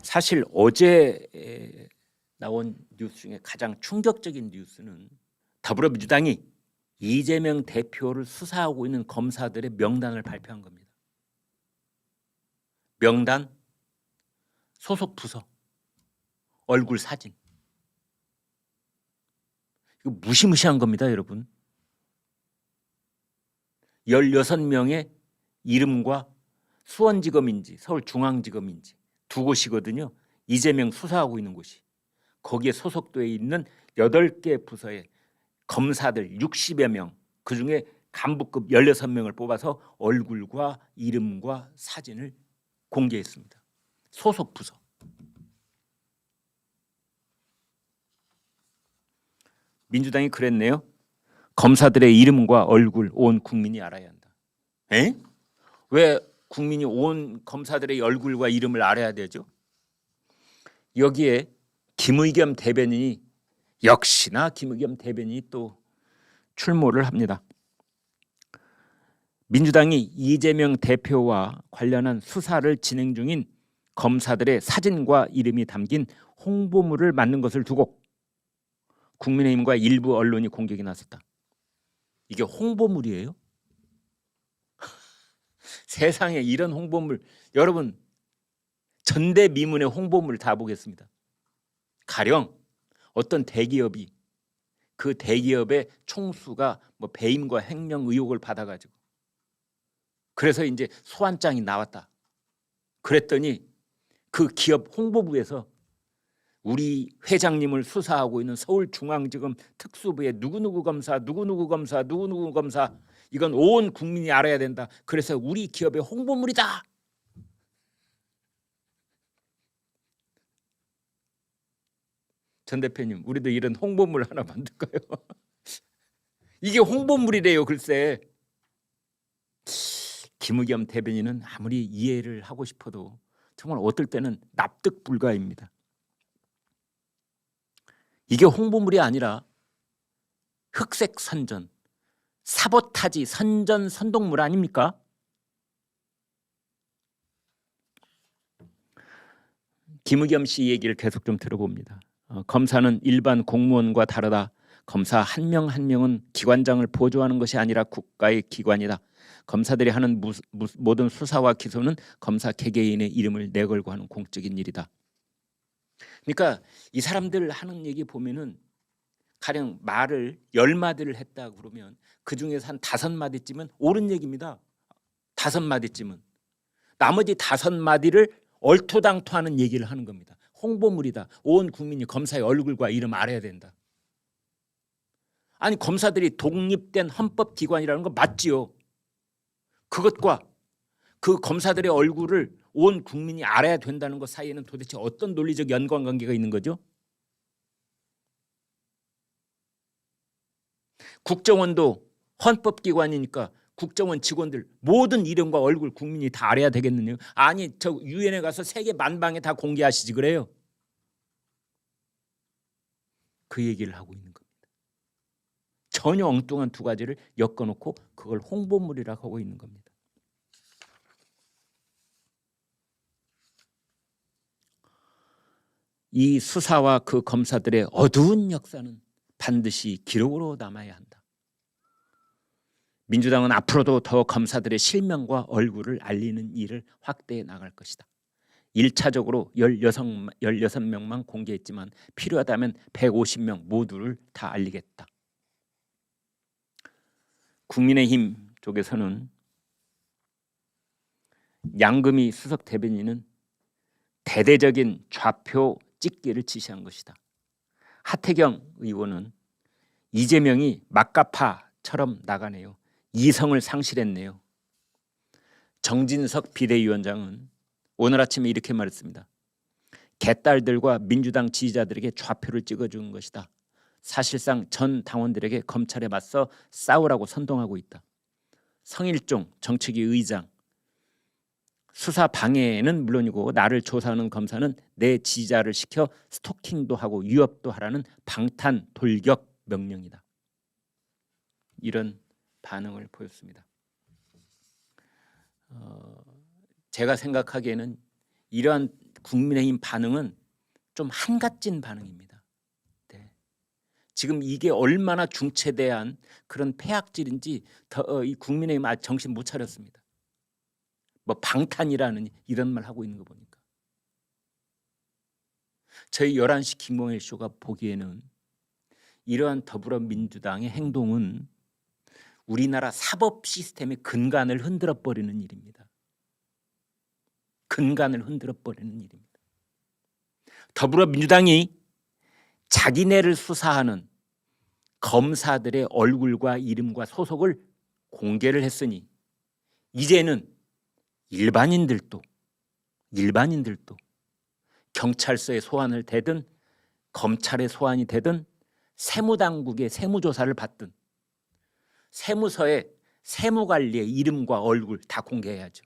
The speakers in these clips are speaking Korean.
사실 어제 나온 뉴스 중에 가장 충격적인 뉴스는 더불어민주당이 이재명 대표를 수사하고 있는 검사들의 명단을 발표한 겁니다. 명단, 소속 부서, 얼굴 사진. 이거 무시무시한 겁니다, 여러분. 16명의 이름과 수원지검인지 서울중앙지검인지 두 곳이거든요. 이재명 수사하고 있는 곳이. 거기에 소속되어 있는 8개 부서의 검사들 60여 명, 그중에 간부급 16명을 뽑아서 얼굴과 이름과 사진을 공개했습니다. 소속 부서. 민주당이 그랬네요. 검사들의 이름과 얼굴 온 국민이 알아야 한다. 에? 왜 국민이 온 검사들의 얼굴과 이름을 알아야 되죠? 여기에 김의겸 대변인이 역시나 김의겸 대변인이 또 출몰을 합니다. 민주당이 이재명 대표와 관련한 수사를 진행 중인 검사들의 사진과 이름이 담긴 홍보물을 만든 것을 두고 국민의힘과 일부 언론이 공격에 나섰다. 이게 홍보물이에요? 세상에 이런 홍보물, 여러분 전대미문의 홍보물 다 보겠습니다. 가령 어떤 대기업이 그 대기업의 총수가 뭐 배임과 횡령 의혹을 받아가지고 그래서 이제 소환장이 나왔다. 그랬더니 그 기업 홍보부에서 우리 회장님을 수사하고 있는 서울중앙지검 특수부의 누구누구 검사, 누구누구 검사, 누구누구 검사, 이건 온 국민이 알아야 된다. 그래서 우리 기업의 홍보물이다. 전 대표님, 우리도 이런 홍보물 하나 만들까요? 이게 홍보물이래요, 글쎄. 김의겸 대변인은 아무리 이해를 하고 싶어도 정말 어떨 때는 납득 불가입니다. 이게 홍보물이 아니라 흑색 선전, 사보타지 선전 선동물 아닙니까? 김의겸 씨 얘기를 계속 좀 들어봅니다. 검사는 일반 공무원과 다르다. 검사 한 명 한 명은 기관장을 보조하는 것이 아니라 국가의 기관이다. 검사들이 하는 모든 수사와 기소는 검사 개개인의 이름을 내걸고 하는 공적인 일이다. 그러니까 이 사람들 하는 얘기 보면은 가령 말을 10마디를 했다 그러면 그중에서 한 5마디쯤은 옳은 얘기입니다. 5마디쯤은. 나머지 5마디를 얼토당토하는 얘기를 하는 겁니다. 홍보물이다. 온 국민이 검사의 얼굴과 이름 알아야 된다. 아니 검사들이 독립된 헌법기관이라는 거 맞지요. 그것과 그 검사들의 얼굴을 온 국민이 알아야 된다는 것 사이에는 도대체 어떤 논리적 연관관계가 있는 거죠? 국정원도 헌법기관이니까 국정원 직원들 모든 이름과 얼굴 국민이 다 알아야 되겠느냐? 아니 저 유엔에 가서 세계 만방에 다 공개하시지 그래요? 그 얘기를 하고 있는 겁니다. 전혀 엉뚱한 두 가지를 엮어놓고 그걸 홍보물이라고 하고 있는 겁니다. 이 수사와 그 검사들의 어두운 역사는 반드시 기록으로 남아야 한다. 민주당은 앞으로도 더 검사들의 실명과 얼굴을 알리는 일을 확대해 나갈 것이다. 1차적으로 16명만 공개했지만 필요하다면 150명 모두를 다 알리겠다. 국민의힘 쪽에서는 양금희 수석 대변인은 대대적인 좌표 찍기를 지시한 것이다. 하태경 의원은 이재명이 막가파처럼 나가네요. 이성을 상실했네요. 정진석 비대위원장은 오늘 아침에 이렇게 말했습니다. 개딸들과 민주당 지지자들에게 좌표를 찍어주는 것이다. 사실상 전 당원들에게 검찰에 맞서 싸우라고 선동하고 있다. 성일종 정책위 의장, 수사 방해는 물론이고 나를 조사하는 검사는 내 지지자를 시켜 스토킹도 하고 위협도 하라는 방탄 돌격 명령이다. 이런 반응을 보였습니다. 제가 생각하기에는 이러한 국민의힘 반응은 좀 한갓진 반응입니다. 네. 지금 이게 얼마나 중체대한 그런 폐악질인지 이 국민의힘 아직 정신 못 차렸습니다. 뭐 방탄이라는 이런 말 하고 있는 거 보니까. 저희 11시 김홍일 쇼가 보기에는 이러한 더불어민주당의 행동은 우리나라 사법 시스템의 근간을 흔들어 버리는 일입니다. 근간을 흔들어 버리는 일입니다. 더불어민주당이 자기네를 수사하는 검사들의 얼굴과 이름과 소속을 공개를 했으니 이제는 일반인들도 경찰서에 소환을 되든 검찰에 소환이 되든 세무당국의 세무조사를 받든 세무서에 세무관리의 이름과 얼굴 다 공개해야죠.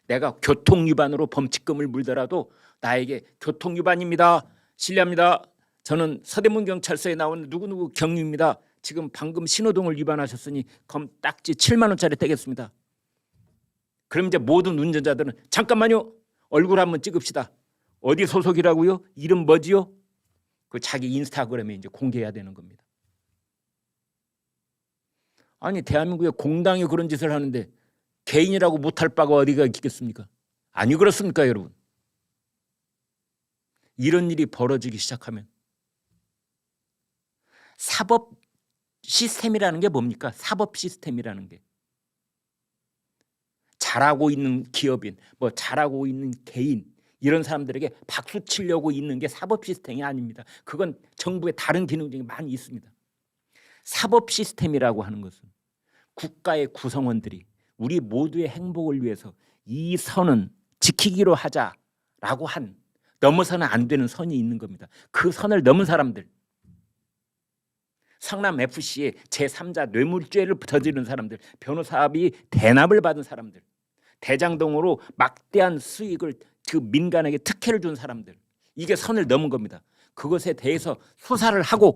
내가 교통위반으로 범칙금을 물더라도 나에게 교통위반입니다. 실례합니다. 저는 서대문 경찰서에 나온 누구누구 경위입니다. 지금 방금 신호등을 위반하셨으니 딱지 7만 원짜리 떼겠습니다. 그럼 이제 모든 운전자들은 잠깐만요. 얼굴 한번 찍읍시다. 어디 소속이라고요? 이름 뭐지요? 그 자기 인스타그램에 이제 공개해야 되는 겁니다. 아니 대한민국의 공당이 그런 짓을 하는데 개인이라고 못할 바가 어디가 있겠습니까? 아니 그렇습니까 여러분? 이런 일이 벌어지기 시작하면 사법 시스템이라는 게 뭡니까? 사법 시스템이라는 게 잘하고 있는 기업인, 뭐 잘하고 있는 개인 이런 사람들에게 박수 치려고 있는 게 사법 시스템이 아닙니다. 그건 정부의 다른 기능 중에 많이 있습니다. 사법 시스템이라고 하는 것은 국가의 구성원들이 우리 모두의 행복을 위해서 이 선은 지키기로 하자라고 한 넘어서는 안 되는 선이 있는 겁니다. 그 선을 넘은 사람들, 성남FC의 제3자 뇌물죄를 저지른 사람들, 변호사비 대납을 받은 사람들, 대장동으로 막대한 수익을 그 민간에게 특혜를 준 사람들, 이게 선을 넘은 겁니다. 그것에 대해서 수사를 하고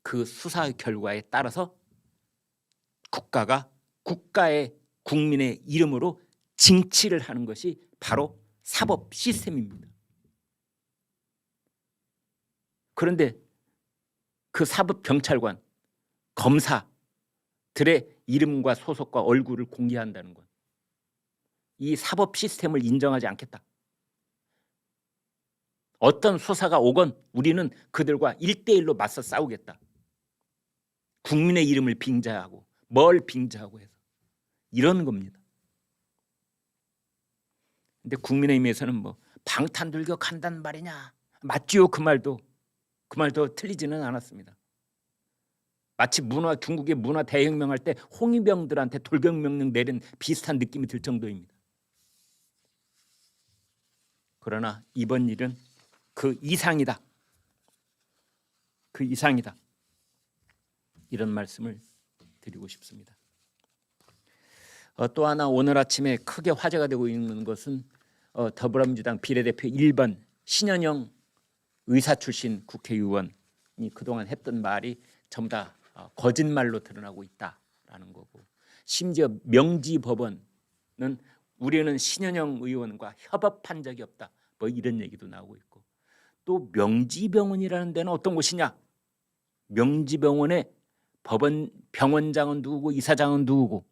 그 수사 결과에 따라서 국가가 국가의 국민의 이름으로 징치를 하는 것이 바로 사법 시스템입니다. 그런데 그 사법 경찰관, 검사들의 이름과 소속과 얼굴을 공개한다는 것, 이 사법 시스템을 인정하지 않겠다. 어떤 수사가 오건 우리는 그들과 1대1로 맞서 싸우겠다. 국민의 이름을 빙자하고 뭘 빙자하고 해서 이런 겁니다. 근데 국민의힘에서는 뭐 방탄돌격한단 말이냐, 맞지요? 그 말도 틀리지는 않았습니다. 마치 중국의 문화 대혁명할 때 홍위병들한테 돌격명령 내린 비슷한 느낌이 들 정도입니다. 그러나 이번 일은 그 이상이다. 그 이상이다. 이런 말씀을 드리고 싶습니다. 또 하나 오늘 아침에 크게 화제가 되고 있는 것은 더불어민주당 비례대표 1번 신현영 의사 출신 국회의원이 그동안 했던 말이 전부 다 거짓말로 드러나고 있다라는 거고, 심지어 명지법원은 우리는 신현영 의원과 협업한 적이 없다, 뭐 이런 얘기도 나오고 있고, 또 명지병원이라는 데는 어떤 곳이냐? 명지병원의 병원장은 누구고 이사장은 누구고,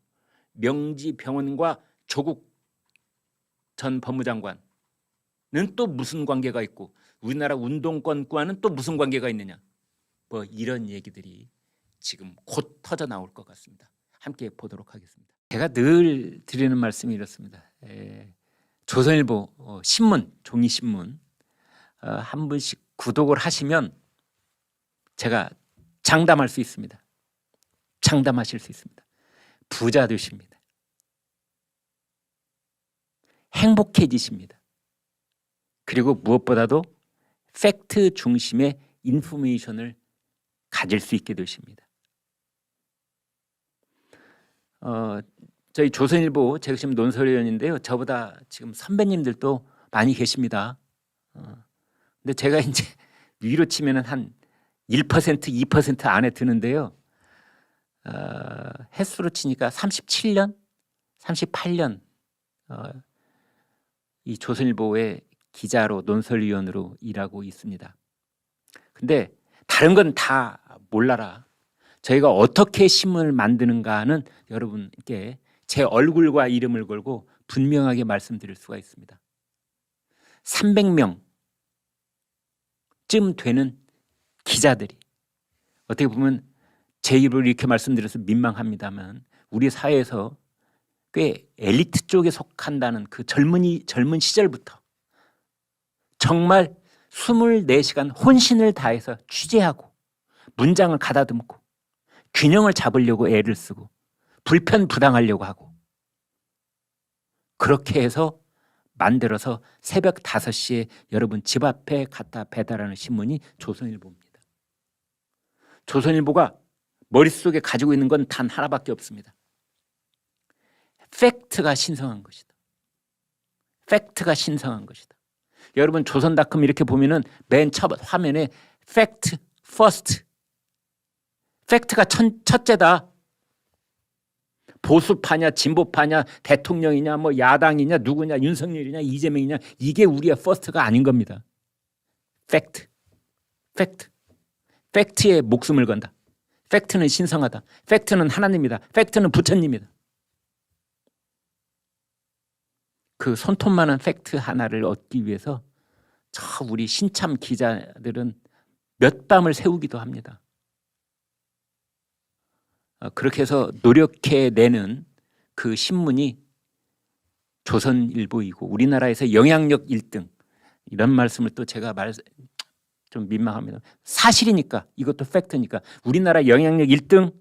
명지병원과 조국 전 법무장관은 또 무슨 관계가 있고, 우리나라 운동권과는 또 무슨 관계가 있느냐, 뭐 이런 얘기들이 지금 곧 터져 나올 것 같습니다. 함께 보도록 하겠습니다. 제가 늘 드리는 말씀이 이렇습니다. 조선일보 신문, 종이신문 한 분씩 구독을 하시면 제가 장담할 수 있습니다. 장담하실 수 있습니다. 부자 되십니다. 행복해지십니다. 그리고 무엇보다도 팩트 중심의 인포메이션을 가질 수 있게 되십니다. 저희 조선일보, 제가 지금 논설위원인데요, 저보다 지금 선배님들도 많이 계십니다. 근데 제가 이제 위로 치면은 한 1%, 2% 안에 드는데요. 횟수로 치니까 37년, 38년 이 조선일보의 기자로 논설위원으로 일하고 있습니다. 근데 다른 건 다 몰라라. 저희가 어떻게 신문을 만드는가는 여러분께 제 얼굴과 이름을 걸고 분명하게 말씀드릴 수가 있습니다. 300명쯤 되는 기자들이, 어떻게 보면 제 입으로 이렇게 말씀드려서 민망합니다만 우리 사회에서 꽤 엘리트 쪽에 속한다는 그 젊은 시절부터 정말 24시간 혼신을 다해서 취재하고 문장을 가다듬고 균형을 잡으려고 애를 쓰고 불편부당하려고 하고 그렇게 해서 만들어서 새벽 5시에 여러분 집 앞에 갖다 배달하는 신문이 조선일보입니다. 조선일보가 머릿속에 가지고 있는 건 단 하나밖에 없습니다. 팩트가 신성한 것이다. 팩트가 신성한 것이다. 여러분 조선닷컴 이렇게 보면은 맨 첫 화면에 팩트 퍼스트, 팩트가 첫째다. 보수파냐 진보파냐 대통령이냐 뭐 야당이냐 누구냐 윤석열이냐 이재명이냐 이게 우리의 퍼스트가 아닌 겁니다. 팩트, 팩트에 목숨을 건다. 팩트는 신성하다. 팩트는 하나님이다. 팩트는 부처님이다. 그 손톱만한 팩트 하나를 얻기 위해서 저 우리 신참 기자들은 몇 밤을 새우기도 합니다. 그렇게 해서 노력해내는 그 신문이 조선일보이고 우리나라에서 영향력 1등, 이런 말씀을 또 제가 좀 민망합니다. 사실이니까, 이것도 팩트니까. 우리나라 영향력 1등,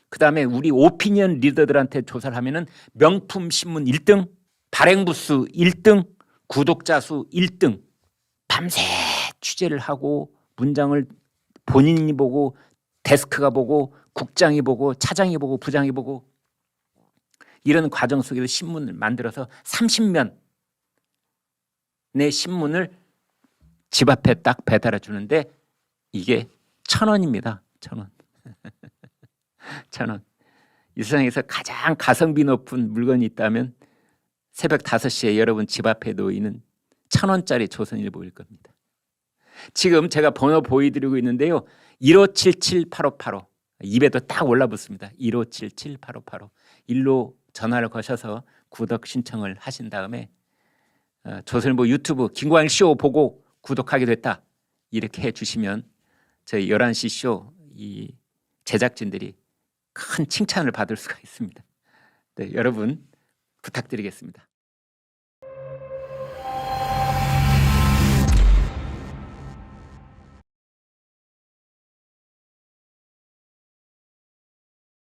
그 다음에 우리 오피니언 리더들한테 조사를 하면은 명품 신문 1등, 발행 부수 1등, 구독자 수 1등. 밤새 취재를 하고 문장을 본인이 보고 데스크가 보고 국장이 보고 차장이 보고 부장이 보고 이런 과정 속에서 신문을 만들어서 30면의 신문을 집 앞에 딱 배달해 주는데 이게 1,000원입니다. 1,000원. 1,000원. 이 세상에서 가장 가성비 높은 물건이 있다면 새벽 5시에 여러분 집 앞에 놓이는 1,000원짜리 조선일보일 겁니다. 지금 제가 번호 보여드리고 있는데요. 1577-8585 입에도 딱 올라붙습니다. 1577-8585 일로 전화를 거셔서 구독 신청을 하신 다음에 조선일보 유튜브 김광일 쇼 보고 구독하게 됐다 이렇게 해주시면 저희 11시 쇼 이 제작진들이 큰 칭찬을 받을 수가 있습니다. 네, 여러분 부탁드리겠습니다.